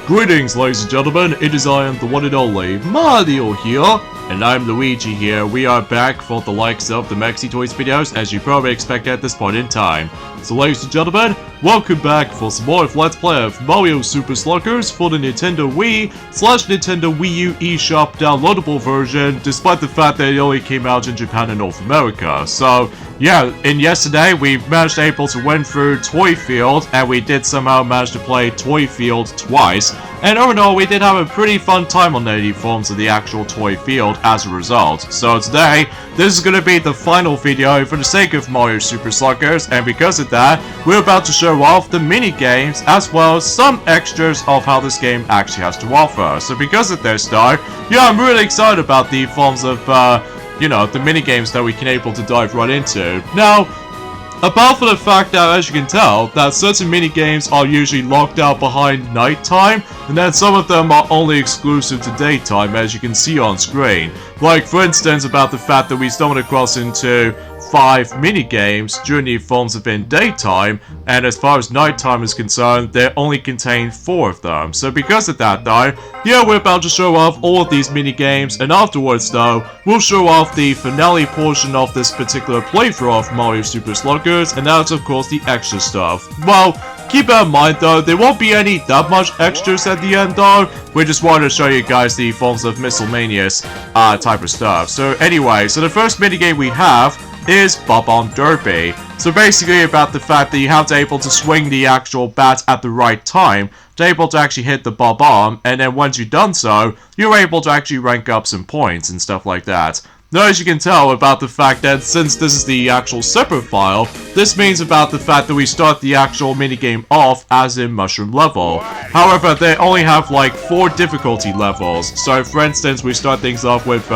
Greetings, ladies and gentlemen, it is I am the one and only Mario here, and I'm Luigi here. We are back for the likes of the Maxi Toys videos, as you probably expect at this point in time. So ladies and gentlemen, welcome back for some more of Let's Play of Mario Super Sluggers for the Nintendo Wii / Nintendo Wii U eShop downloadable version, despite the fact that it only came out in Japan and North America. So yeah, and yesterday we managed able to win through Toy Field, and we did somehow manage to play Toy Field twice. And overall, we did have a pretty fun time on the forms of the actual Toy Field as a result. So today, this is going to be the final video for the sake of Mario Super Sluggers, and because of that, we're about to show off the mini-games as well as some extras of how this game actually has to offer. So because of this though, yeah, I'm really excited about the forms of, you know, the mini-games that we can able to dive right into. Now, apart from the fact that, as you can tell, that certain mini-games are usually locked out behind nighttime, and then some of them are only exclusive to daytime, as you can see on screen. Like, for instance, about the fact that we stumbled across into 5 mini-games during the forms of in daytime, and as far as nighttime is concerned, they only contain 4 of them. So because of that though, yeah, we're about to show off all of these mini-games, and afterwards though, we'll show off the finale portion of this particular playthrough of Mario Super Sluggers, and that's of course the extra stuff. Well, keep in mind though, there won't be any that much extras at the end though. We just wanted to show you guys the forms of miscellaneous type of stuff. So anyway, so the first minigame we have is Bob-omb Derby. So basically about the fact that you have to able to swing the actual bat at the right time to able to actually hit the bob-omb, and then once you've done so, you're able to actually rank up some points and stuff like that. Now, as you can tell about the fact that since this is the actual separate file, this means about the fact that we start the actual minigame off as in Mushroom level. However, they only have like 4 difficulty levels. So for instance, we start things off with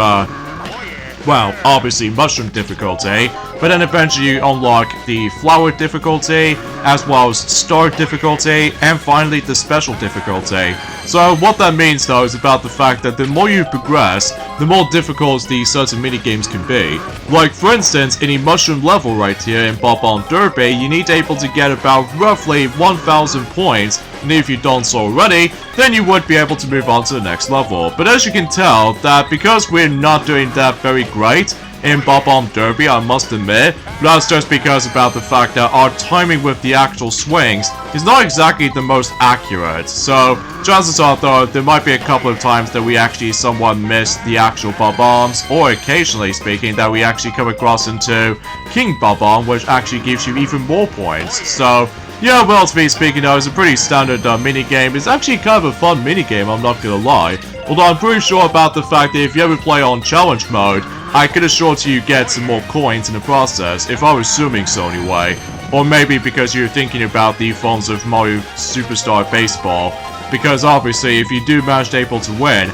well, obviously Mushroom difficulty, but then eventually you unlock the Flower difficulty, as well as Star difficulty, and finally the Special difficulty. So what that means though is about the fact that the more you progress, the more difficult these certain minigames can be. Like for instance, in a Mushroom level right here in Bob-omb Derby, you need to able to get about roughly 1000 points, and if you don't so already, then you would be able to move on to the next level. But as you can tell, that because we're not doing that very great in Bob-omb Derby, I must admit, but that's just because about the fact that our timing with the actual swings is not exactly the most accurate. So chances are though, there might be a couple of times that we actually somewhat miss the actual Bob-ombs, or occasionally speaking that we actually come across into King Bob-omb, which actually gives you even more points. So yeah, well, to be speaking though, it's a pretty standard minigame. It's actually kind of a fun minigame, I'm not gonna lie. Although I'm pretty sure about the fact that if you ever play on challenge mode, I could assure you get some more coins in the process, if I was assuming so anyway. Or maybe because you're thinking about the forms of Mario Superstar Baseball. Because obviously, if you do manage to able to win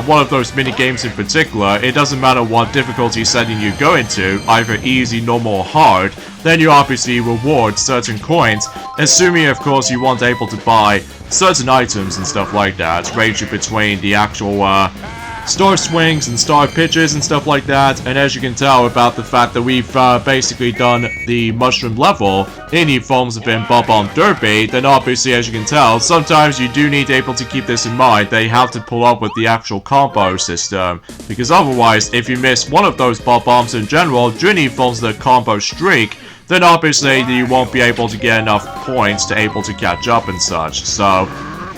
one of those mini-games in particular, it doesn't matter what difficulty setting you go into, either easy, normal, or hard, then you obviously reward certain coins, assuming of course you want able to buy certain items and stuff like that, ranging between the actual star swings and star pitches and stuff like that. And as you can tell about the fact that we've basically done the Mushroom level in the forms of in Bob-omb Derby, then obviously as you can tell, sometimes you do need to able to keep this in mind. They have to pull up with the actual combo system, because otherwise if you miss one of those Bob-ombs in general during the forms of the combo streak, then obviously you won't be able to get enough points to able to catch up and such. So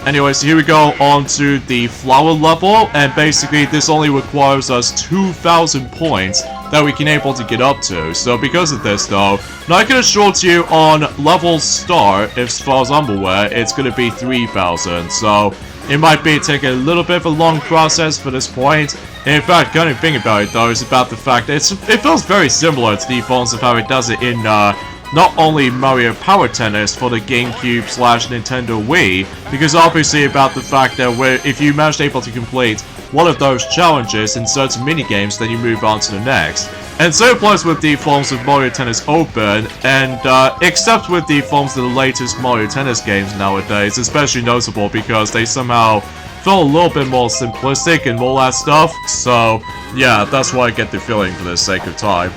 anyway, so here we go on to the Flower level, and basically this only requires us 2000 points that we can able to get up to. So because of this though, now I can assure you on level Star, as far as I'm aware, it's going to be 3000. So it might be taking a little bit of a long process for this point. In fact, kind of thing about it though is about the fact that it feels very similar to the forms of how it does it in not only Mario Power Tennis for the GameCube / Nintendo Wii, because obviously about the fact that if you manage to able to complete one of those challenges in certain minigames, then you move on to the next. And so it applies with the forms of Mario Tennis Open, and except with the forms of the latest Mario Tennis games nowadays, especially notable because they somehow feel a little bit more simplistic and all that stuff. So yeah, that's why I get the feeling for the sake of time.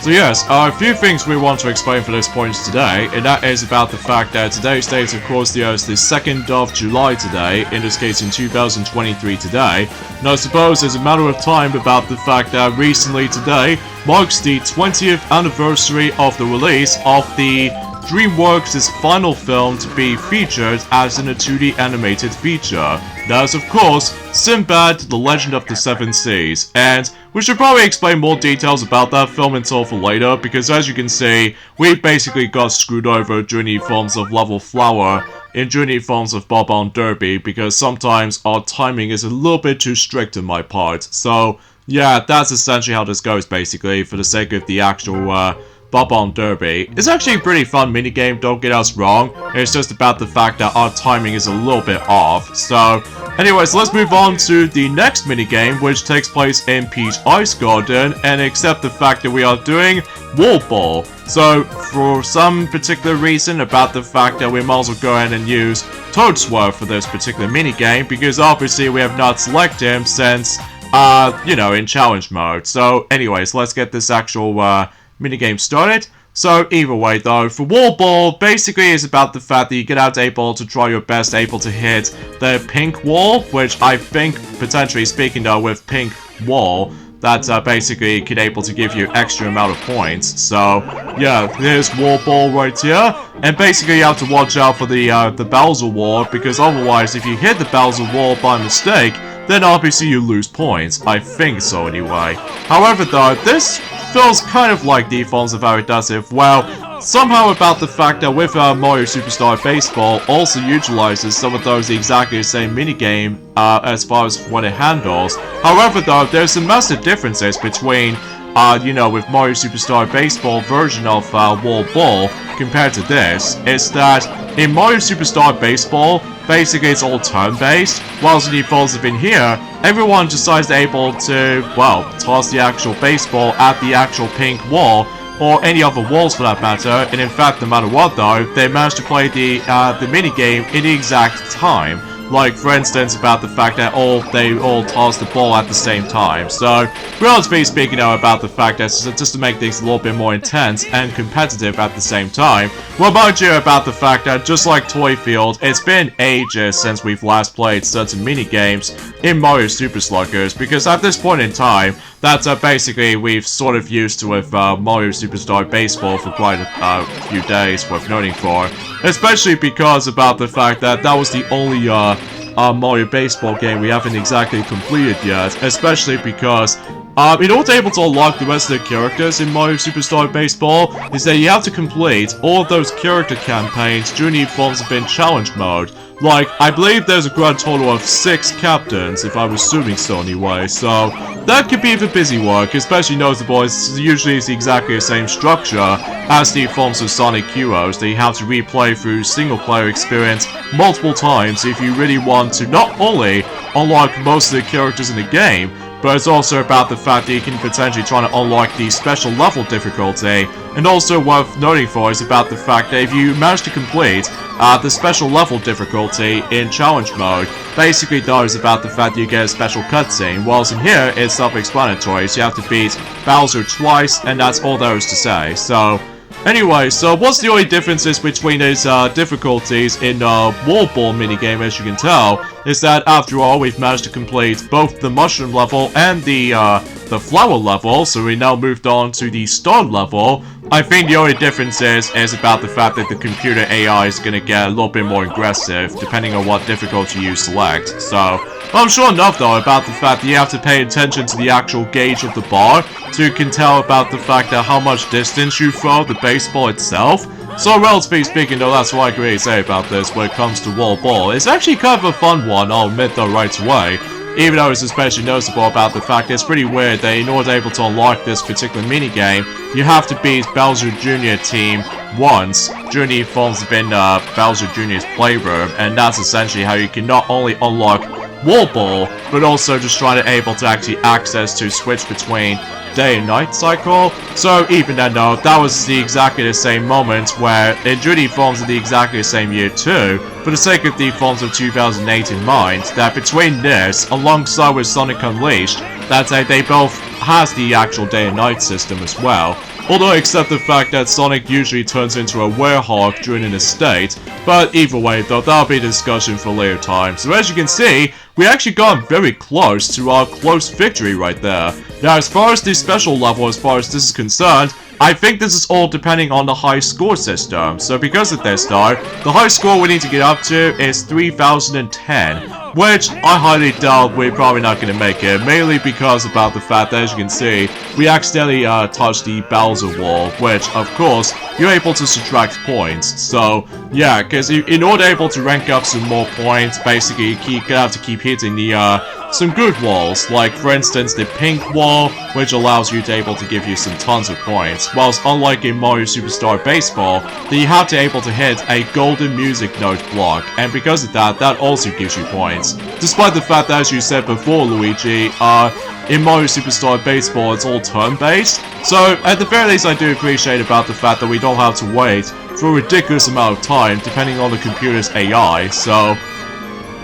So yes, a few things we want to explain for this point today, and that is about the fact that today's date, of course, there's the 2nd of July today, in this case in 2023 today. And I suppose it's a matter of time about the fact that recently today marks the 20th anniversary of the release of the DreamWorks' final film to be featured as in a 2D animated feature. That is, of course, Sinbad, The Legend of the Seven Seas, and we should probably explain more details about that film until for later, because as you can see, we basically got screwed over during the forms of Level Flower and during the forms of Bob on Derby, because sometimes our timing is a little bit too strict on my part. So, yeah, that's essentially how this goes, basically, for the sake of the actual, Bob on Derby. It's actually a pretty fun minigame, don't get us wrong. It's just about the fact that our timing is a little bit off. So, anyways, let's move on to the next minigame, which takes place in Peach Ice Garden, and accept the fact that we are doing Wall Ball. So, for some particular reason about the fact that we might as well go ahead and use Toad Swerve for this particular minigame, because obviously we have not selected him since, you know, in challenge mode. So, anyways, let's get this actual, minigame started. So either way though, for Wall Ball, basically it's about the fact that you get out able to try your best able to hit the pink wall, which I think, potentially speaking though, with pink wall, that's basically can able to give you extra amount of points. So yeah, there's Wall Ball right here, and basically you have to watch out for the Bowser wall, because otherwise if you hit the Bowser wall by mistake, then obviously you lose points. I think so anyway. However though, this feels kind of like the forms of how it does it. Well, somehow about the fact that with Mario Superstar Baseball also utilizes some of those exactly the same minigame as far as what it handles. However though, there's some massive differences between you know, with Mario Superstar Baseball version of Wall Ball compared to this, is that in Mario Superstar Baseball, basically it's all turn-based, whilst in the forms of in here, everyone decides they're able to, well, toss the actual baseball at the actual pink wall, or any other walls for that matter, and in fact, no matter what though, they manage to play the minigame in the exact time. Like, for instance, about the fact that they all toss the ball at the same time. So, relatively speaking though, about the fact that just to make things a little bit more intense and competitive at the same time, we'll remind you about the fact that just like Toy Field, it's been ages since we've last played certain mini-games in Mario Super Sluggers, because at this point in time, that's basically we've sort of used to with Mario Superstar Baseball for quite a few days worth noting for. Especially because about the fact that that was the only Mario Baseball game we haven't exactly completed yet. Especially because in order to able to unlock the rest of the characters in Mario Superstar Baseball, is that you have to complete all of those character campaigns during the forms of in challenge mode. Like, I believe there's a grand total of 6 captains, if I'm assuming so anyway, so that could be even busy work, especially notable as usually it's exactly the same structure as the forms of Sonic Heroes that you have to replay through single player experience multiple times if you really want to not only unlock most of the characters in the game, but it's also about the fact that you can potentially try to unlock the special level difficulty. And also worth noting for is about the fact that if you manage to complete the special level difficulty in challenge mode, basically that is about the fact that you get a special cutscene, whilst in here it's self-explanatory, so you have to beat Bowser twice, and that's all there is to say. So, anyway, so what's the only differences between these difficulties in Wall Ball minigame, as you can tell, is that after all, we've managed to complete both the mushroom level and the flower level, so we now moved on to the star level. I think the only difference is about the fact that the computer AI is gonna get a little bit more aggressive, depending on what difficulty you select. So, I'm sure enough though about the fact that you have to pay attention to the actual gauge of the bar, so you can tell about the fact that how much distance you throw the baseball itself. So relatively speaking though, that's what I can really say about this when it comes to Wall Ball. It's actually kind of a fun one, I'll admit though right away. Even though it's especially noticeable about the fact that it's pretty weird that in order to able to unlock this particular minigame, you have to beat Bowser Jr. team once during the forms of in Bowser Jr.'s playroom, and that's essentially how you can not only unlock Wall Ball, but also just try to able to actually access to switch between day and night cycle. So even then though, that was exactly the same moment where in during forms of the exactly the same year too, for the sake of the forms of 2008 in mind, that between this, alongside with Sonic Unleashed, that they both has the actual day and night system as well. although except the fact that Sonic usually turns into a werehog during an estate, but either way though, that'll be a discussion for later time. So as you can see, we actually got very close to our close victory right there. Now as far as the special level, as far as this is concerned, I think this is all depending on the high score system. So because of this though, the high score we need to get up to is 3010. Which I highly doubt we're probably not going to make it, mainly because about the fact that, as you can see, we accidentally touched the Bowser wall, which, of course, you're able to subtract points. So, yeah, because in order able to rank up some more points, basically, you're gonna have to keep hitting the, some good walls, like, for instance, the pink wall, which allows you to able to give you some tons of points, whilst unlike in Mario Superstar Baseball, that you have to able to hit a golden music note block, and because of that, that also gives you points. Despite the fact that, as you said before, Luigi, in Mario Superstar Baseball, it's all turn-based. So, at the very least, I do appreciate about the fact that we don't have to wait for a ridiculous amount of time, depending on the computer's AI, so...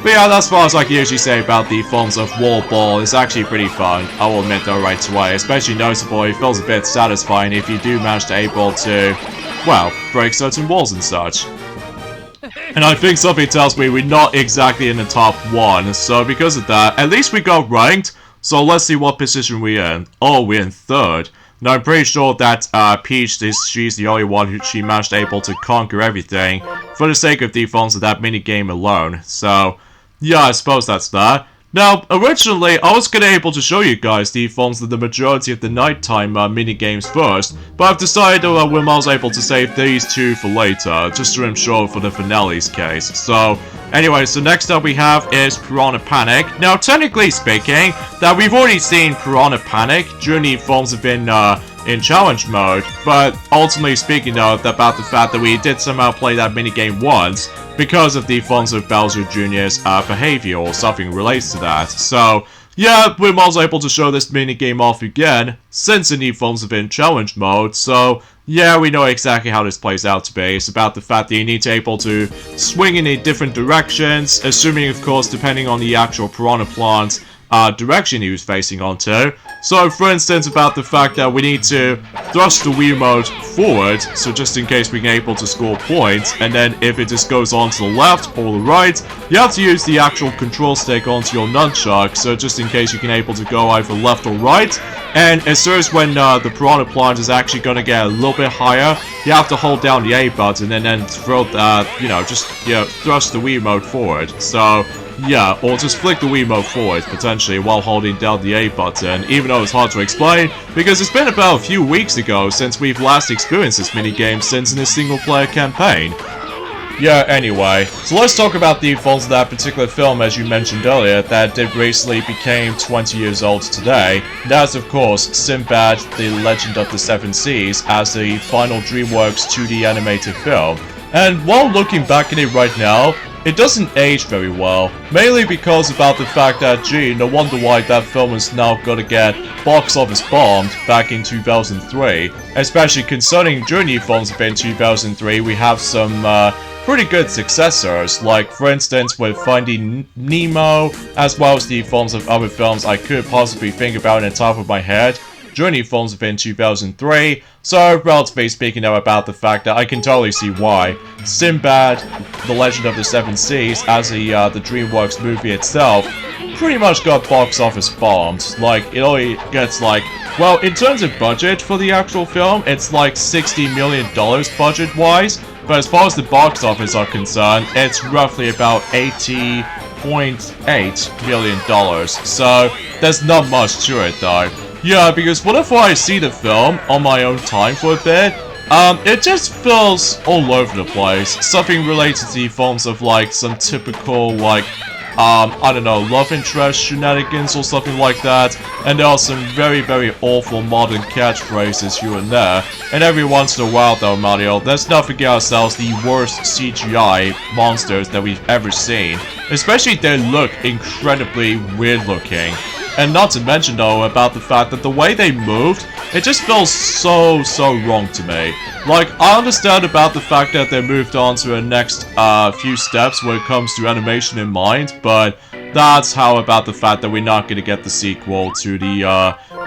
But yeah, that's as far as I can usually say about the forms of wall ball. It's actually pretty fun, I will admit though right away. Especially noticeable, it feels a bit satisfying if you do manage to able to, well, break certain walls and such. And I think something tells me we're not exactly in the top 1, so because of that, at least we got ranked. So let's see what position we're in. Oh, we're in 3rd. Now I'm pretty sure that Peach, she's the only one who she managed able to conquer everything for the sake of the funds of that minigame alone. So, yeah, I suppose that's that. Now, originally, I was gonna able to show you guys the forms of the majority of the nighttime minigames first, but I've decided that we was able to save these two for later, just to ensure for the finale's case. So, anyway, so next up we have is Piranha Panic. Now, technically speaking, that we've already seen Piranha Panic during the forms have been in challenge mode, but ultimately speaking though, about the fact that we did somehow play that minigame once because of the forms of Bowser Jr.'s behavior or something relates to that. So, yeah, we was able to show this minigame off again, since in the forms have been challenge mode, so yeah, we know exactly how this plays out to be. It's about the fact that you need to able to swing in different directions, assuming of course depending on the actual Piranha Plant's direction he was facing onto. So, for instance, about the fact that we need to thrust the Wiimote forward, so just in case we can able to score points, and then if it just goes on to the left or the right, you have to use the actual control stick onto your nunchuck, so just in case you can able to go either left or right, and as soon as when the Piranha Plant is actually gonna get a little bit higher, you have to hold down the A button and then throw, thrust the Wiimote forward. So, yeah, or just flick the Wiimote forward, potentially, while holding down the A button, even though it's hard to explain, because it's been about a few weeks ago since we've last experienced this minigame since in a single-player campaign. Yeah, anyway, so let's talk about the faults of that particular film, as you mentioned earlier, that did recently became 20 years old today. That's, of course, Sinbad, The Legend of the Seven Seas, as the final DreamWorks 2D animated film. And while looking back at it right now, it doesn't age very well, mainly because about the fact that, gee, no wonder why that film is now gonna get box office bombed back in 2003, especially concerning during the films in 2003, we have some pretty good successors, like for instance with Finding Nemo, as well as the films of other films I could possibly think about in the top of my head. Journey films within 2003, so relatively speaking though about the fact that I can totally see why Sinbad, The Legend of the Seven Seas, as the DreamWorks movie itself, pretty much got box office bombed. Like, it only gets like, well, in terms of budget for the actual film, it's like $60 million budget-wise, but as far as the box office are concerned, it's roughly about $80.8 million, so there's not much to it though. Yeah, because whenever I see the film on my own time for a bit, it just feels all over the place. Something related to the forms of like some typical like, I don't know, love interest shenanigans or something like that. And there are some very, very awful modern catchphrases here and there. And every once in a while though, Mario, let's not forget ourselves the worst CGI monsters that we've ever seen. Especially they look incredibly weird looking. And not to mention though about the fact that the way they moved, it just feels so wrong to me. Like, I understand about the fact that they moved on to the next few steps when it comes to animation in mind, but that's how about the fact that we're not gonna get the sequel to the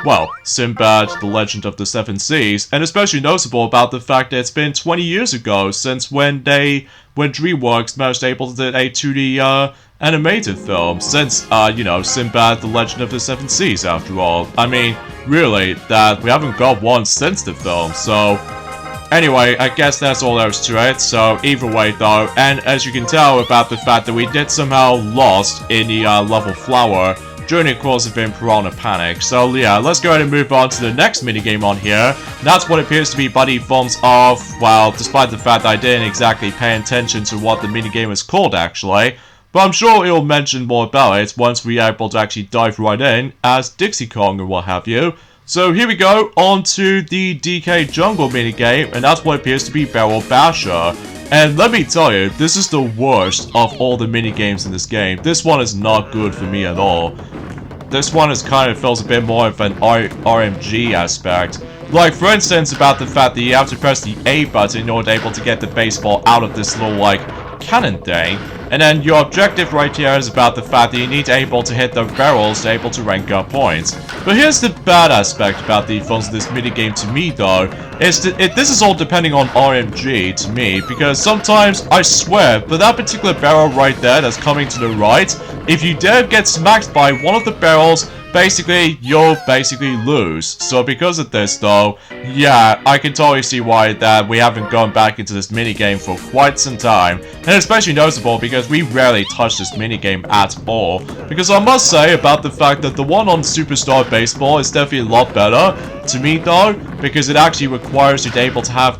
well, Sinbad, The Legend of the Seven Seas, and especially notable about the fact that it's been 20 years ago since when DreamWorks managed able to do a 2D animated film, since, you know, Sinbad, The Legend of the Seven Seas, after all. I mean, really, that we haven't got one since the film, so... Anyway, I guess that's all there is to it, so either way though, and as you can tell about the fact that we did somehow lost in the level flower during the course of Piranha Panic. So yeah, let's go ahead and move on to the next minigame on here. That's what appears to be buddy forms of, well, despite the fact that I didn't exactly pay attention to what the minigame is called actually, but I'm sure it'll mention more about it once we are able to actually dive right in as Dixie Kong or what have you. So here we go, on to the DK Jungle minigame, and that's what appears to be Barrel Basher. And let me tell you, this is the worst of all the minigames in this game. This one is not good for me at all. This one is kind of feels a bit more of an RMG aspect. Like, for instance, about the fact that you have to press the A button in order to able to get the baseball out of this little, like, cannon thing. And then your objective right here is about the fact that you need to able to hit the barrels to able to rank up points. But here's the bad aspect about the forms of this minigame to me though, is that this is all depending on RMG to me, because sometimes, I swear, but that particular barrel right there that's coming to the right, if you dare get smacked by one of the barrels, basically, you'll basically lose. So because of this though, yeah, I can totally see why that we haven't gone back into this minigame for quite some time. And especially noticeable because we rarely touch this minigame at all. Because I must say about the fact that the one on Superstar Baseball is definitely a lot better to me though, because it actually requires you to be able to have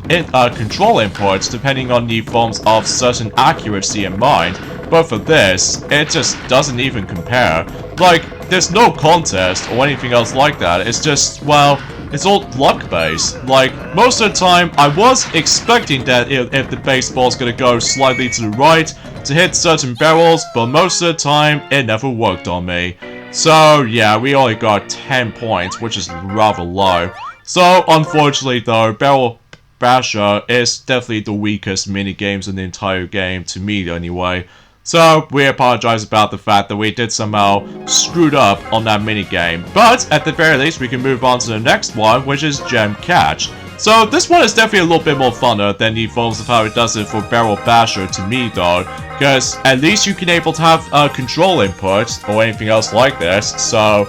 control inputs depending on the forms of certain accuracy in mind. But for this, it just doesn't even compare. Like, there's no contest or anything else like that. It's just, well, it's all luck-based. Like, most of the time, I was expecting that if the baseball's gonna go slightly to the right to hit certain barrels, but most of the time, it never worked on me. So, yeah, we only got 10 points, which is rather low. So, unfortunately though, Barrel Basher is definitely the weakest minigames in the entire game, to me anyway. So, we apologize about the fact that we did somehow screwed up on that minigame. But, at the very least, we can move on to the next one, which is Gem Catch. So, this one is definitely a little bit more funner than the forms of how it does it for Barrel Basher to me, though. Because, at least you can able to have control input, or anything else like this. So,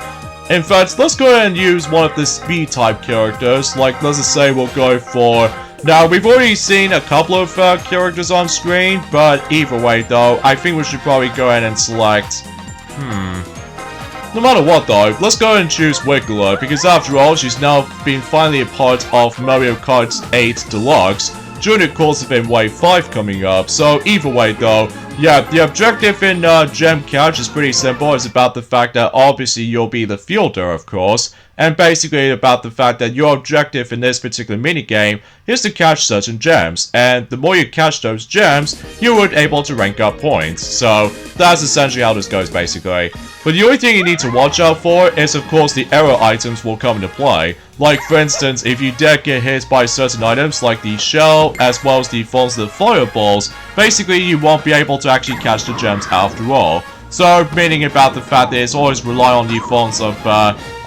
in fact, let's go ahead and use one of the speed-type characters. Like, let's just say we'll go for... Now, we've already seen a couple of characters on screen, but either way, though, I think we should probably go ahead and select... No matter what, though, let's go ahead and choose Wiggler, because after all, she's now been finally a part of Mario Kart 8 Deluxe during the course of Wave 5 coming up. So, either way, though, yeah, the objective in Gem Catch is pretty simple. It's about the fact that obviously you'll be the fielder, of course, and basically about the fact that your objective in this particular minigame is to catch certain gems, and the more you catch those gems, you would able to rank up points. So that's essentially how this goes basically. But the only thing you need to watch out for is, of course, the error items will come into play. Like, for instance, if you dare get hit by certain items like the shell, as well as the forms of the fireballs, basically you won't be able to actually catch the gems after all. So, meaning about the fact that it's always rely on the forms of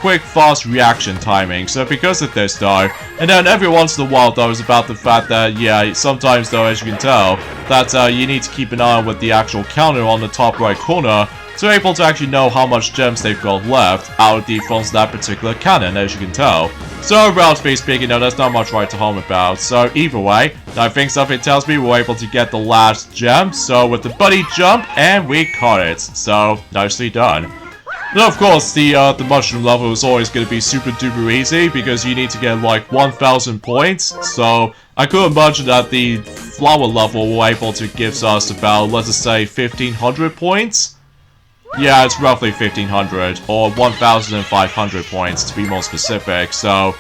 quick, fast reaction timing. So because of this though, and then every once in a while though is about the fact that, yeah, sometimes though, as you can tell, that you need to keep an eye on with the actual counter on the top right corner, to be able to actually know how much gems they've got left out of the forms of that particular cannon, as you can tell. So, relatively speaking, no, there's not much right to home about. So, either way, I think something tells me we're able to get the last gem. So, with the buddy jump, and we caught it. So, nicely done. Now, of course, the mushroom level is always going to be super duper easy, because you need to get like 1,000 points. So, I could imagine that the flower level will able to give us about, let's just say, 1,500 points. Yeah, it's roughly 1,500, or 1,500 points to be more specific, so...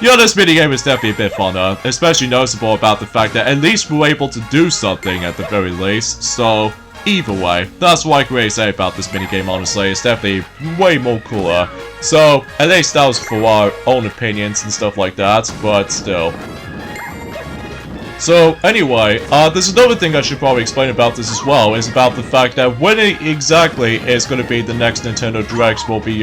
Yeah, this minigame is definitely a bit funner, especially noticeable about the fact that at least we were able to do something at the very least, so... Either way, that's what I can really say about this minigame, honestly. It's definitely way more cooler. So, at least that was for our own opinions and stuff like that, but still... So, anyway, there's another thing I should probably explain about this as well, is about the fact that when exactly is going to be the next Nintendo Direct will be,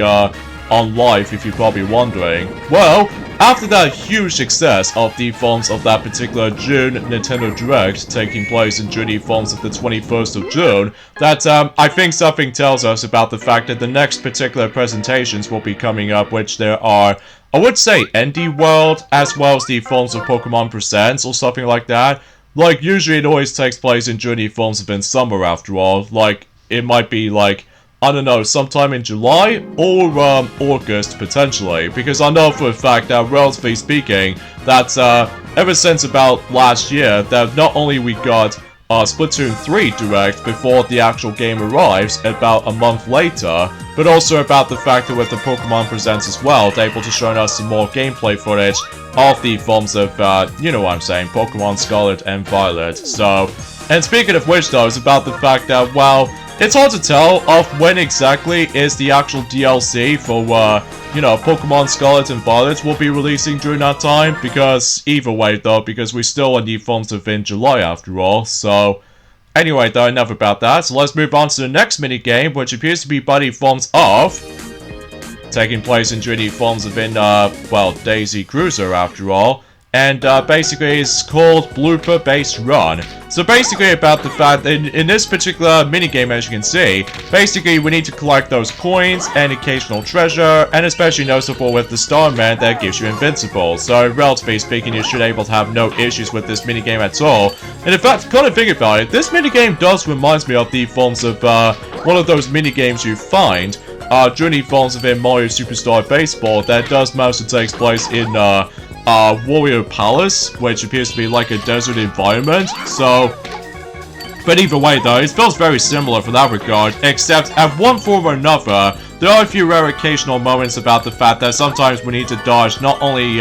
on live, if you're probably wondering. Well, after that huge success of the forms of that particular June Nintendo Direct taking place in June forms of the 21st of June, that I think something tells us about the fact that the next particular presentations will be coming up, which there are, I would say, Indie World, as well as the forms of Pokemon Presents or something like that. Like, usually it always takes place in June forms of in summer after all. Like, it might be like, I don't know, sometime in July or August potentially, because I know for a fact that, relatively speaking, that ever since about last year, that not only we got Splatoon 3 Direct before the actual game arrives about a month later, but also about the fact that with the Pokemon Presents as well, they're able to show us some more gameplay footage of the forms of, you know what I'm saying, Pokemon Scarlet and Violet. So, and speaking of which though, it's about the fact that, well, it's hard to tell of when exactly is the actual DLC for, you know, Pokemon Scarlet and Violet will be releasing during that time, because either way though, because we're still on the forms of in July after all, so anyway though, enough about that, so let's move on to the next minigame, which appears to be Buddy Forms of, taking place in Judy Forms of in, well, Daisy Cruiser after all. And basically it's called Blooper Based Run. So basically about the fact that in this particular minigame, as you can see, basically we need to collect those coins and occasional treasure, and especially noticeable with the Starman that gives you invincible. So relatively speaking, you should be able to have no issues with this minigame at all. And in fact, kind of think about it, this minigame does remind me of the forms of one of those minigames you find during the forms of in Mario Superstar Baseball that does mostly take place in Warrior Palace, which appears to be like a desert environment, so, but either way though, it feels very similar for that regard, except at one form or another, there are a few rare occasional moments about the fact that sometimes we need to dodge not only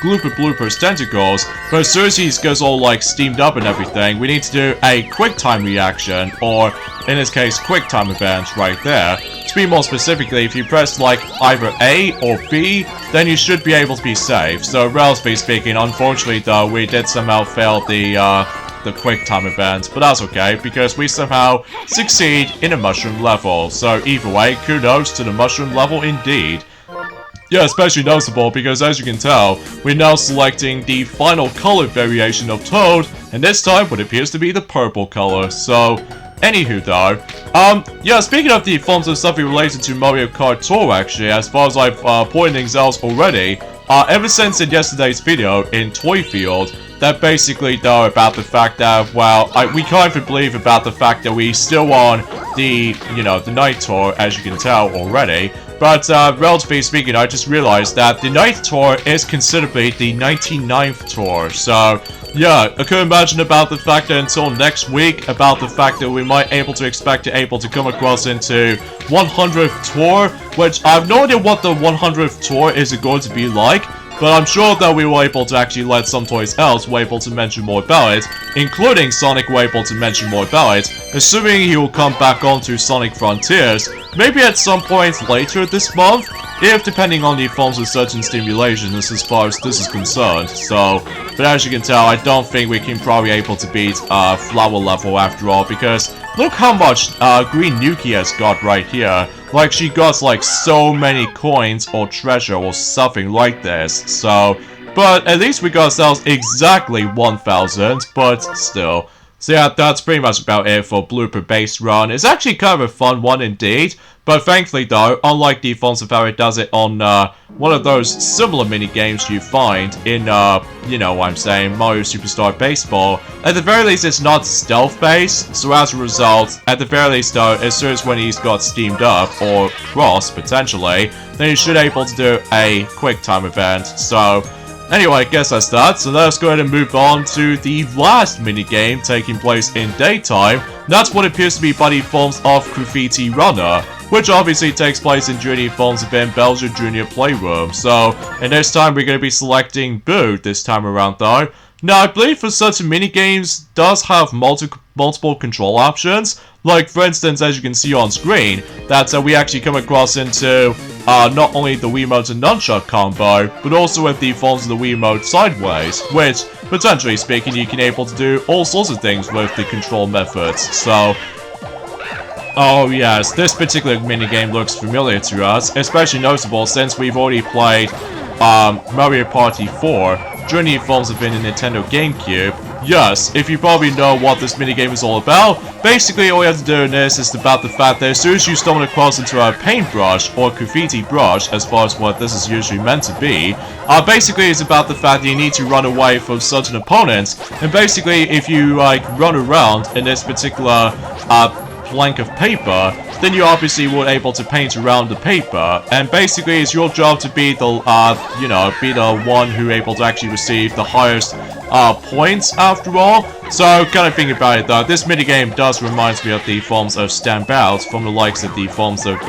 Blooper's tentacles, but as soon as he gets all like steamed up and everything, we need to do a quick time reaction, or in this case, quick time event right there. To be more specifically, if you press like either A or B, then you should be able to be safe. So relatively speaking, unfortunately though, we did somehow fail the quick time event, but that's okay, because we somehow succeed in a mushroom level. So either way, kudos to the mushroom level indeed. Yeah, especially noticeable because as you can tell, we're now selecting the final color variation of Toad, and this time what appears to be the purple color. So, anywho though, yeah, speaking of the forms of stuff related to Mario Kart Tour actually, as far as I've pointed things out already, ever since in yesterday's video in Toy Field, that basically though about the fact that, well, we kind of believe about the fact that we still on the, you know, the night tour, as you can tell already. But relatively speaking, I just realized that the 9th tour is considerably the 99th tour. So, yeah, I could imagine about the fact that until next week, about the fact that we might able to come across into 100th tour, which I have no idea what the 100th tour is going to be like. But I'm sure that we were able to actually let some toys else were able to mention more about it, including Sonic were able to mention more about it, assuming he will come back onto Sonic Frontiers, maybe at some point later this month, if depending on the forms of certain stimulations as far as this is concerned. So, but as you can tell, I don't think we can probably able to beat Flower level after all, because look how much Green Nuki has got right here. Like, she got like so many coins or treasure or something like this. So, but at least we got ourselves exactly 1,000, but still. So yeah, that's pretty much about it for Blooper Based Run. It's actually kind of a fun one indeed. But thankfully though, unlike the forms of how it does it on one of those similar mini-games you find in, you know what I'm saying, Mario Superstar Baseball, at the very least it's not stealth-based, so as a result, at the very least though, as soon as when he's got steamed up, or crossed potentially, then you should be able to do a quick time event. So, anyway, I guess that's that, so let's go ahead and move on to the last minigame taking place in daytime. That's what appears to be Buddy Forms of Graffiti Runner, which obviously takes place in Junior Forms of Belgium Junior Playroom. So, and this time we're going to be selecting Boo this time around though. Now, I believe for certain minigames does have multiple control options. Like, for instance, as you can see on screen, that we actually come across into not only the Wiimote and Nunchuck combo, but also with the forms of the Wiimote sideways, which, potentially speaking, you can able to do all sorts of things with the control methods. So, Oh yes, this particular minigame looks familiar to us, especially notable since we've already played Mario Party 4 during the forms of in the Nintendo GameCube. Yes, if you probably know what this minigame is all about, basically all you have to do in this is about the fact that as soon as you stumble across into a paintbrush or graffiti brush, as far as what this is usually meant to be, basically it's about the fact that you need to run away from certain opponents, and basically if you like run around in this particular blank of paper, then you obviously were able to paint around the paper, and basically it's your job to be the, you know, be the one who able to actually receive the highest points after all. So, kind of thinking about it though, this minigame does remind me of the forms of Stand Out from the likes of the forms of,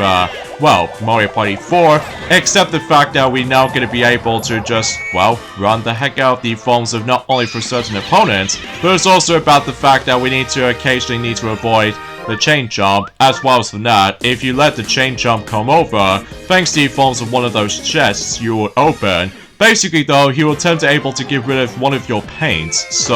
well, Mario Party 4, except the fact that we're now going to be able to just, well, run the heck out of the forms of not only for certain opponents, but it's also about the fact that we need to occasionally avoid the chain jump, as well as from that, if you let the chain jump come over, thanks to the forms of one of those chests you will open, basically though, he will tend to able to get rid of one of your paints, so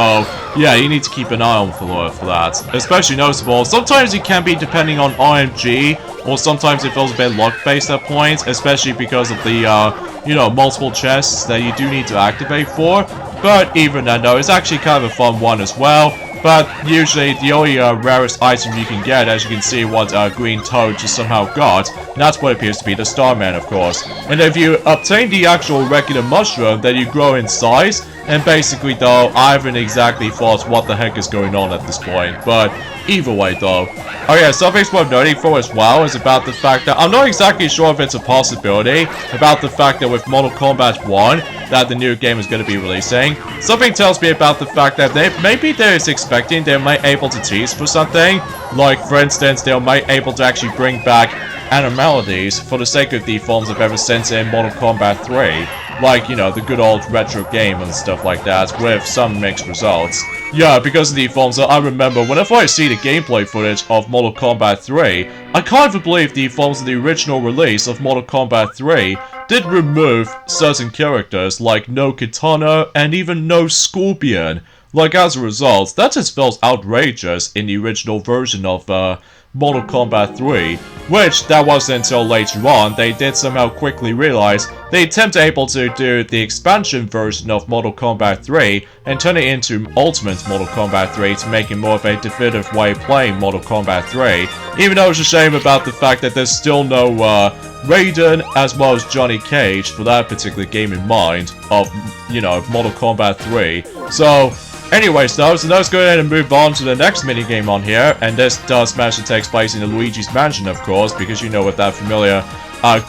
yeah, you need to keep an eye on for that. Especially noticeable, sometimes it can be depending on RNG, or sometimes it feels a bit luck-based at points, especially because of the, you know, multiple chests that you do need to activate for, but even then though, it's actually kind of a fun one as well. But usually the only rarest item you can get, as you can see what Green Toad just somehow got, and that's what appears to be the Starman, of course. And if you obtain the actual regular mushroom, then you grow in size, and basically though, I haven't exactly thought what the heck is going on at this point, but either way though. Oh yeah, something's worth noting for as well is about the fact that I'm not exactly sure if it's a possibility, about the fact that with Mortal Kombat 1, that the new game is going to be releasing. Something tells me about the fact that maybe they're expecting they might able to tease for something. Like, for instance, they might able to actually bring back animalities for the sake of the forms of ever since in Mortal Kombat 3. Like, you know, the good old retro game and stuff like that, with some mixed results. Yeah, because of the forms, I remember whenever I see the gameplay footage of Mortal Kombat 3, I can't even believe the forms of the original release of Mortal Kombat 3 did remove certain characters like no Kitana and even no Scorpion. Like, as a result, that just felt outrageous in the original version of Mortal Kombat 3, which that wasn't until later on they did somehow quickly realize they attempted able to do the expansion version of Mortal Kombat 3 and turn it into Ultimate Mortal Kombat 3 to make it more of a definitive way of playing Mortal Kombat 3, even though it's a shame about the fact that there's still no Raiden as well as Johnny Cage for that particular game in mind of, you know, Mortal Kombat 3. So, anyways though, so let's go ahead and move on to the next minigame on here, and this does manage to take place in the Luigi's Mansion, of course, because you know with that familiar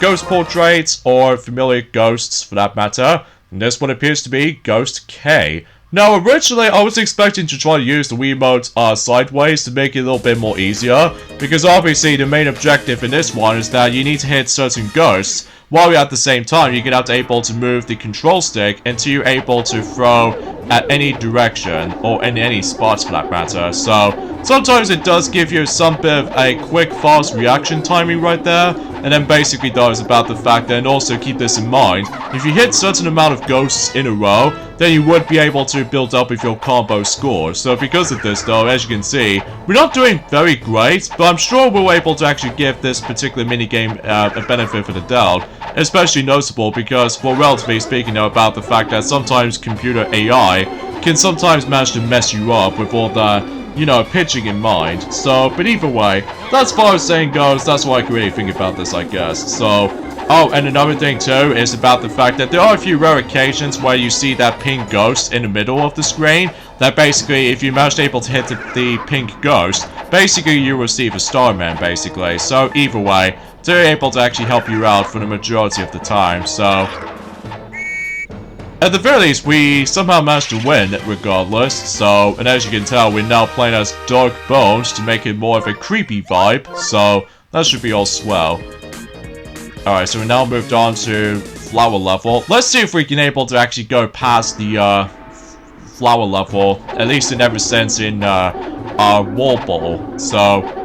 ghost portraits, or familiar ghosts for that matter, and this one appears to be Ghost K. Now, originally, I was expecting to try to use the Wiimote sideways to make it a little bit more easier, because obviously the main objective in this one is that you need to hit certain ghosts, while at the same time you get out able to move the control stick until you're able to throw at any direction, or in any spots for that matter. So, sometimes it does give you some bit of a quick, fast reaction timing right there, and then basically though is about the fact that, and also keep this in mind, if you hit certain amount of ghosts in a row, then you would be able to build up with your combo score. So because of this though, as you can see, we're not doing very great, but I'm sure we're able to actually give this particular minigame a benefit for the doubt. Especially noticeable because, well, relatively speaking though, about the fact that sometimes computer AI can sometimes manage to mess you up with all the, you know, pitching in mind. So, but either way, as far as saying goes, that's what I can really think about this, I guess. So, oh, and another thing too is about the fact that there are a few rare occasions where you see that pink ghost in the middle of the screen, that basically, if you manage to able to hit the pink ghost, basically you receive a Starman, basically. So, either way, they're able to actually help you out for the majority of the time, so at the very least, we somehow managed to win regardless, so, and as you can tell, we're now playing as Dark Bones to make it more of a creepy vibe, so that should be all swell. Alright, so we now moved on to flower level. Let's see if we can able to actually go past the flower level, at least in every sense in our wall ball, so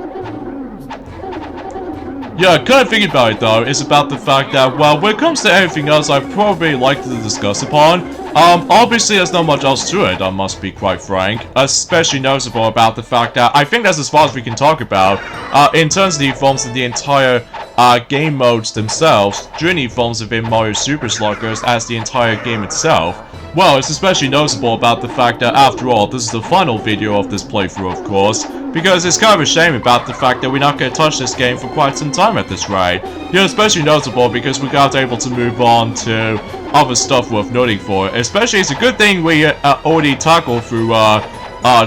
yeah, kind of thinking about it though, is about the fact that, well, when it comes to everything else I'd probably like to discuss upon, Obviously there's not much else to it, I must be quite frank. Especially noticeable about the fact that I think that's as far as we can talk about. In terms of the forms of the entire game modes themselves, during forms within Mario Super Sluggers as the entire game itself. Well, it's especially noticeable about the fact that, after all, this is the final video of this playthrough, of course, because it's kind of a shame about the fact that we're not going to touch this game for quite some time at this rate. You know, especially noticeable because we got able to move on to other stuff worth noting for. Especially, it's a good thing we already tackled through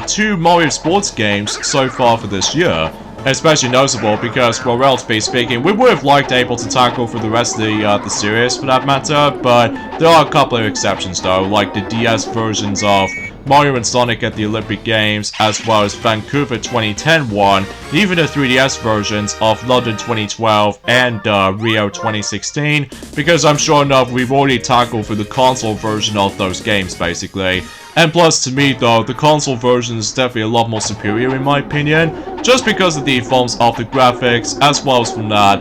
2 Mario sports games so far for this year. Especially noticeable because, well, relatively speaking, we would have liked able to tackle for the rest of the series for that matter, but there are a couple of exceptions though, like the DS versions of Mario and Sonic at the Olympic Games, as well as Vancouver 2010 one, even the 3DS versions of London 2012 and Rio 2016, because I'm sure enough we've already tackled for the console version of those games basically. And plus, to me though, the console version is definitely a lot more superior in my opinion, just because of the forms of the graphics, as well as from that,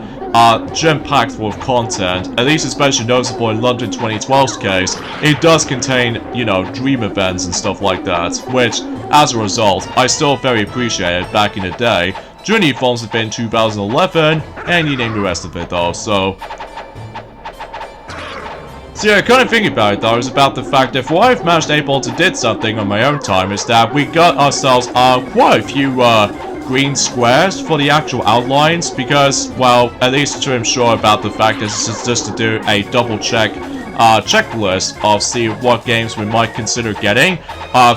gem-packed full of content, at least especially noticeable in London 2012's case. It does contain, you know, dream events and stuff like that, which, as a result, I still very appreciated back in the day. During the forms have been 2011, and you name the rest of it though, so yeah, kind of thinking about it though is about the fact that what I've managed able to did something on my own time is that we got ourselves quite a few green squares for the actual outlines because, well, at least to ensure about the fact that this is just to do a double check checklist of see what games we might consider getting,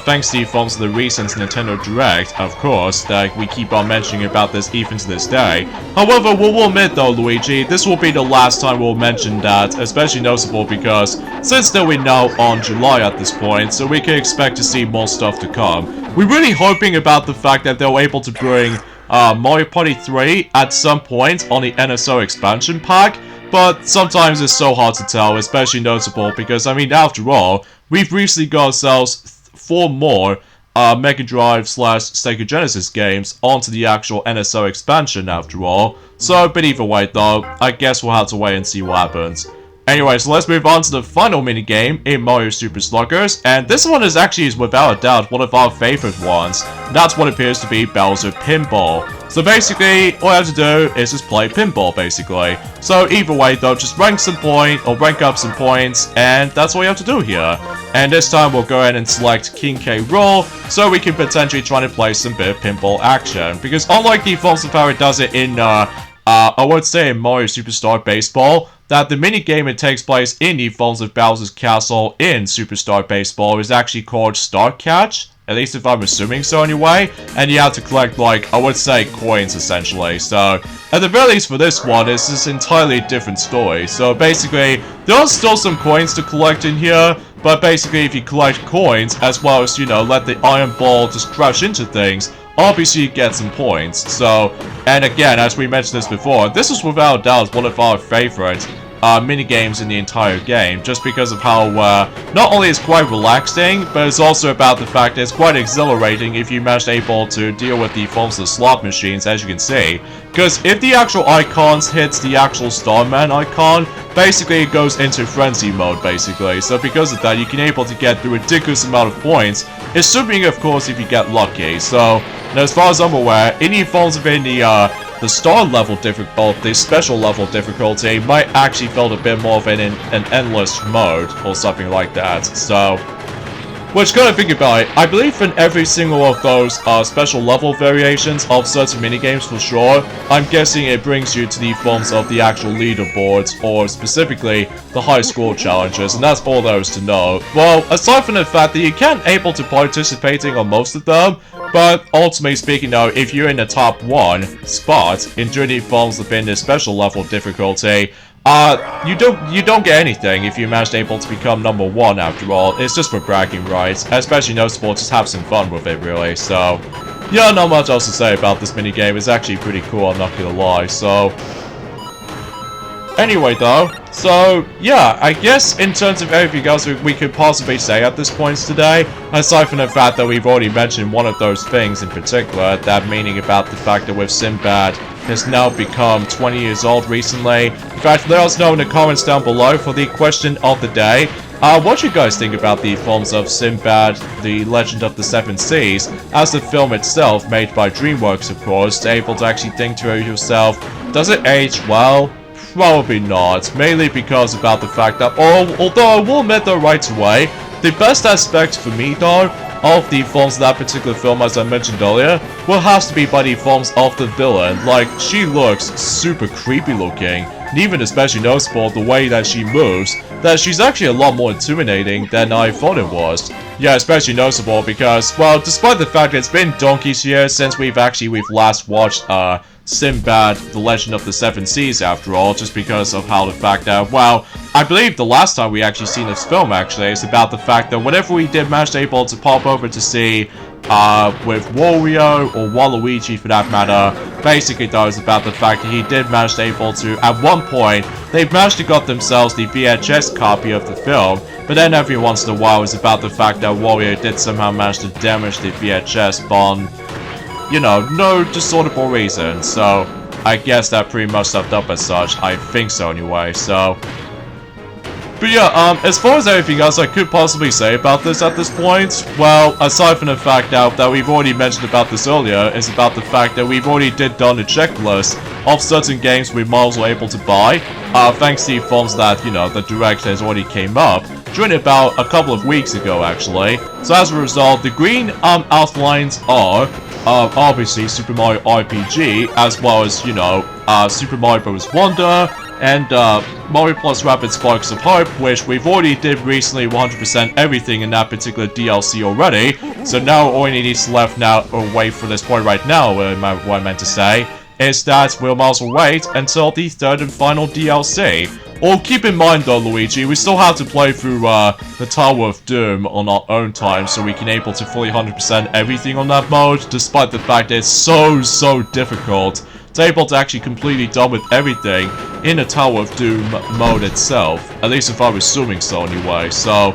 thanks to the forms of the recent Nintendo Direct, of course, that we keep on mentioning about this even to this day. However, we'll admit though, Luigi, this will be the last time we'll mention that, especially noticeable because since still we're now on July at this point, so we can expect to see more stuff to come. We're really hoping about the fact that they're able to bring Mario Party 3 at some point on the NSO expansion pack, but sometimes it's so hard to tell, especially noticeable because, I mean, after all, we've recently got ourselves 4 more Mega Drive / Sega Genesis games onto the actual NSO expansion after all. So, but either way though, I guess we'll have to wait and see what happens. Anyway, so let's move on to the final minigame in Mario Super Sluggers, and this one is actually, without a doubt, one of our favorite ones. That's what appears to be Bowser Pinball. So basically, all you have to do is just play pinball, basically. So either way though, just rank up some points, and that's all you have to do here. And this time we'll go ahead and select King K. Rool, so we can potentially try to play some bit of pinball action. Because unlike the forms of how it does it in, I would say in Mario Superstar Baseball, that the minigame it takes place in the forms of Bowser's Castle in Superstar Baseball is actually called Star Catch. At least if I'm assuming so anyway, and you have to collect, like, I would say coins essentially, so at the very least for this one, it's this entirely different story. So basically, there are still some coins to collect in here, but basically if you collect coins, as well as, you know, let the iron ball just crash into things, obviously you get some points. So, and again, as we mentioned this before, this is without a doubt one of our favorite minigames in the entire game, just because of how not only it's quite relaxing, but it's also about the fact that it's quite exhilarating if you manage able to deal with the forms of slot machines, as you can see. Because if the actual icons hits the actual Starman icon, basically it goes into frenzy mode basically. So because of that, you can able to get the ridiculous amount of points, assuming of course if you get lucky. So as far as I'm aware, any forms of the star level difficulty, the special level difficulty, might actually feel a bit more of an endless mode or something like that. So, which, kind of think about it, I believe in every single of those special level variations of certain minigames for sure, I'm guessing it brings you to the forms of the actual leaderboards, or specifically the high score challenges, and that's all there is to know. Well, aside from the fact that you can't able to participating on most of them, but ultimately speaking though, if you're in the top 1 spot in during the forms within the special level difficulty, you don't get anything if you manage able to become number 1 after all. It's just for bragging rights, especially no sports, just have some fun with it really. So yeah, not much else to say about this minigame. It's actually pretty cool, I'm not gonna lie. So anyway though, so yeah, I guess in terms of everything else we could possibly say at this point today, aside from the fact that we've already mentioned one of those things in particular, that meaning about the fact that with Sinbad has now become 20 years old recently. In fact, let us know in the comments down below for the question of the day. What you guys think about the films of Sinbad, The Legend of the Seven Seas, as the film itself, made by DreamWorks of course, able to actually think to yourself, does it age well? Probably not, mainly because about the fact that, although I will admit though right away, the best aspect for me though, of the films of that particular film, as I mentioned earlier, will have to be by the films of the villain. Like, she looks super creepy looking, and even especially noticeable the way that she moves, that she's actually a lot more intimidating than I thought it was. Yeah, especially noticeable because, well, despite the fact that it's been donkey's years since we've last watched, Sinbad, The Legend of the Seven Seas after all, just because of how the fact that, well, I believe the last time we actually seen this film actually is about the fact that whenever we did manage able to pop over to see, with Wario or Waluigi for that matter, basically though is about the fact that he did manage able to, at one point, they managed to got themselves the VHS copy of the film, but then every once in a while it's about the fact that Wario did somehow manage to damage the VHS on, you know, no discernible reason, so I guess that pretty much summed up as such. I think so anyway, so. But yeah, as far as everything else I could possibly say about this at this point, well, aside from the fact that we've already mentioned about this earlier, is about the fact that we've already done a checklist of certain games we might well able to buy, thanks to the films that, you know, the director has already came up, during about a couple of weeks ago actually. So as a result, the green outlines are obviously Super Mario RPG, as well as, you know, Super Mario Bros. Wonder, and Mario Plus Rapid Sparks of Hope, which we've already did recently 100% everything in that particular DLC already. So now all we need to left now, or wait for this point right now, what I meant to say, is that we'll also wait until the third and final DLC. Or keep in mind though, Luigi, we still have to play through the Tower of Doom on our own time, so we can able to fully 100% everything on that mode, despite the fact that it's so difficult to able to actually completely done with everything in the Tower of Doom mode itself. At least if I was assuming so anyway, so.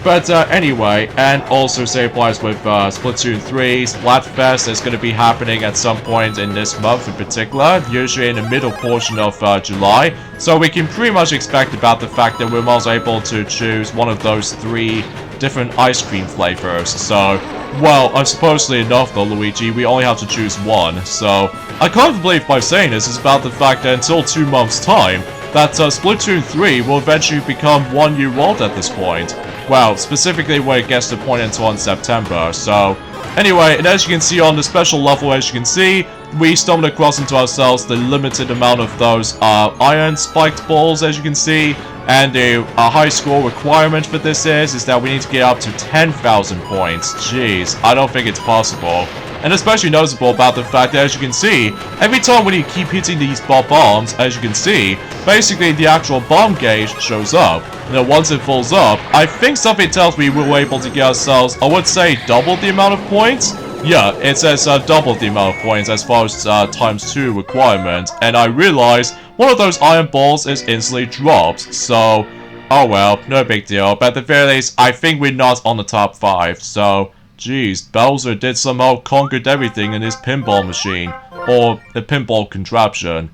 But anyway, and also same applies with Splatoon 3, Splatfest is going to be happening at some point in this month in particular, usually in the middle portion of July. So we can pretty much expect about the fact that we're also able to choose one of those 3 different ice cream flavors. So, well, supposedly enough though, Luigi, we only have to choose one. So, I can't believe by saying this is about the fact that until 2 months' time, that Splatoon 3 will eventually become 1 year old at this point. Well, specifically when it gets to the point until in September, so. Anyway, and as you can see on the special level, as you can see, we stumbled across into ourselves the limited amount of those iron spiked balls, as you can see. And the high score requirement for this is that we need to get up to 10,000 points. Jeez, I don't think it's possible. And especially noticeable about the fact that, as you can see, every time when you keep hitting these bombs, as you can see, basically the actual bomb gauge shows up. And then once it fills up, I think something tells me we were able to get ourselves, I would say, double the amount of points. Yeah, it says double the amount of points as far as times 2 requirement. And I realize one of those iron balls is instantly dropped. So, oh well, no big deal. But at the very least, I think we're not on the top 5. So, jeez, Bowser did somehow conquered everything in his pinball machine. Or the pinball contraption.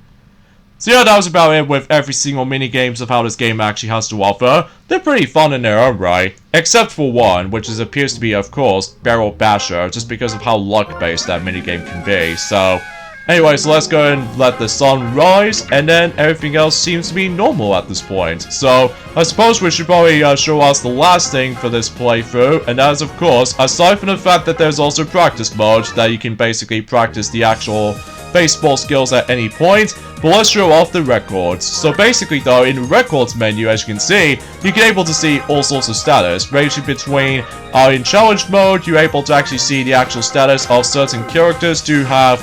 So yeah, that was about it with every single mini-games of how this game actually has to offer. They're pretty fun in their own right. Except for one, which appears to be, of course, Barrel Basher, just because of how luck-based that minigame can be. So, anyway, so let's go and let the sun rise, and then everything else seems to be normal at this point. So, I suppose we should probably show us the last thing for this playthrough, and that is, of course, aside from the fact that there's also practice mode, that you can basically practice the actual baseball skills at any point, but let's show off the records. So basically though, in the records menu, as you can see, you can able to see all sorts of status, ranging between, in challenge mode, you're able to actually see the actual status of certain characters to have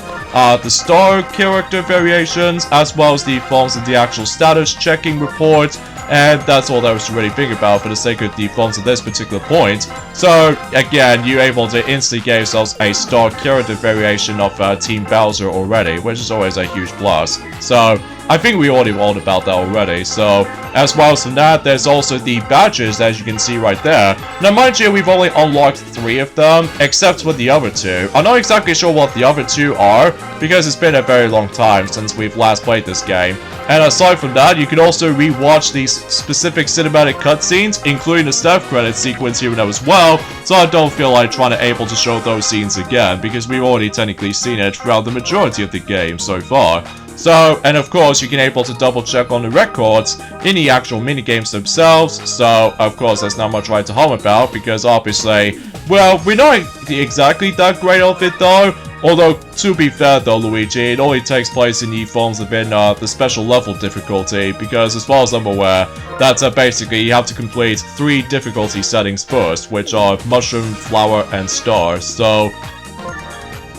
the star character variations, as well as the forms of the actual status checking report. And that's all there was to really think about for the sake of the forms at this particular point. So, again, you're able to instantly get yourselves a star character variation of Team Bowser already, which is always a huge plus. So, I think we already warned about that already. So, as well as from that, there's also the badges, as you can see right there. Now, mind you, we've only unlocked 3 of them, except for the other 2. I'm not exactly sure what the other 2 are, because it's been a very long time since we've last played this game. And aside from that, you can also rewatch these specific cinematic cutscenes, including the staff credit sequence here and there as well, so I don't feel like trying to able to show those scenes again, because we've already technically seen it throughout the majority of the game so far. So, and of course, you can able to double check on the records in the actual minigames themselves, so of course there's not much right to harm about, because obviously, well, we're not exactly that great of it though. Although, to be fair though, Luigi, it only takes place in the forms within the special level difficulty, because as far as I'm aware, that's basically you have to complete 3 difficulty settings first, which are Mushroom, Flower, and Star, so...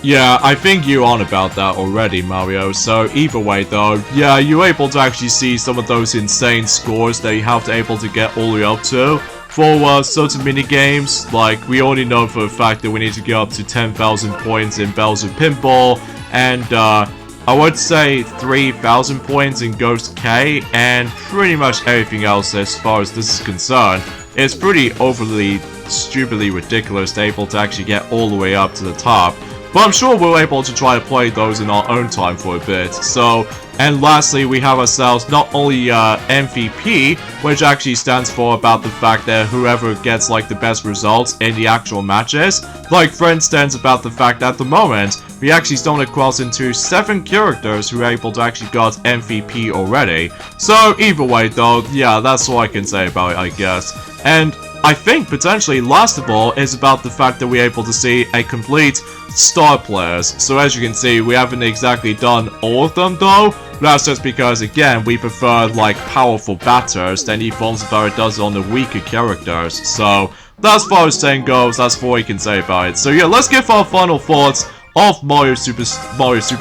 Yeah, I think you're on about that already, Mario, so either way though, yeah, you're able to actually see some of those insane scores that you have to able to get all the way up to. For certain minigames, like, we already know for a fact that we need to get up to 10,000 points in Bowser Pinball, and I would say 3,000 points in Ghost K, and pretty much everything else as far as this is concerned. It's pretty overly, stupidly ridiculous to able to actually get all the way up to the top. But I'm sure we're able to try to play those in our own time for a bit. So, and lastly, we have ourselves not only MVP, which actually stands for about the fact that whoever gets like the best results in the actual matches. Like for instance, about the fact that at the moment, we actually stumbled across into 7 characters who are able to actually got MVP already. So either way though, yeah, that's all I can say about it, I guess. And I think potentially last of all is about the fact that we're able to see a complete star players. So as you can see, we haven't exactly done all of them though. That's just because again, we prefer like powerful batters than Evolves Barrett does on the weaker characters. So that's as far as saying goes, that's all we can say about it. So yeah, let's give our final thoughts of Mario Super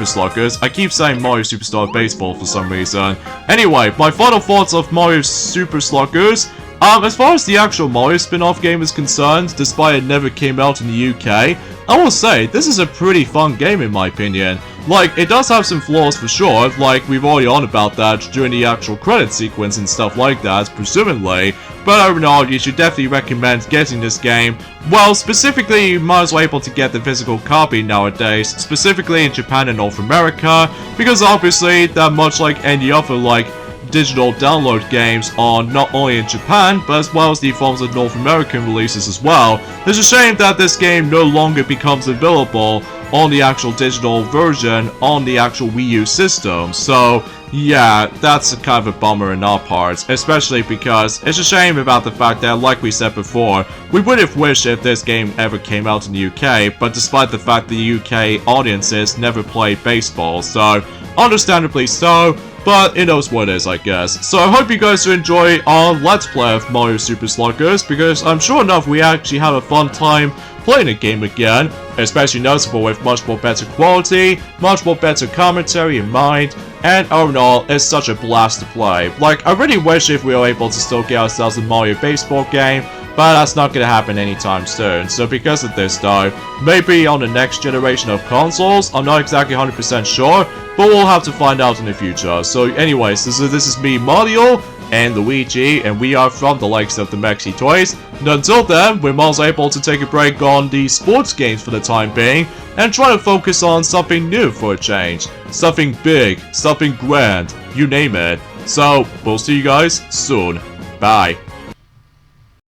Sluggers. I keep saying Mario Superstar Baseball for some reason. Anyway, my final thoughts of Mario Super Sluggers. As far as the actual Mario spin-off game is concerned, despite it never came out in the UK, I will say, this is a pretty fun game in my opinion. Like, it does have some flaws for sure, like we've already on about that during the actual credit sequence and stuff like that, presumably, but overall, you should definitely recommend getting this game. Well, specifically, you might as well able to get the physical copy nowadays, specifically in Japan and North America, because obviously, that much like any other, like, digital download games are not only in Japan, but as well as the forms of North American releases as well. It's a shame that this game no longer becomes available on the actual digital version on the actual Wii U system. So yeah, that's kind of a bummer in our part, especially because it's a shame about the fact that, like we said before, we would have wished if this game ever came out in the UK, but despite the fact the UK audiences never play baseball, so understandably so. But it knows what it is, I guess. So I hope you guys enjoy our Let's Play of Mario Super Sluggers, because I'm sure enough we actually have a fun time playing the game again, especially noticeable with much more better quality, much more better commentary in mind, and overall, it's such a blast to play. Like, I really wish if we were able to still get ourselves a Mario baseball game, but that's not gonna happen anytime soon. So because of this though, maybe on the next generation of consoles, I'm not exactly 100% sure, but we'll have to find out in the future. So anyways, this is me, Mario, and Luigi, and we are from the likes of the Maxi Toys. And until then, we're also able to take a break on the sports games for the time being, and try to focus on something new for a change. Something big, something grand, you name it. So, we'll see you guys soon. Bye.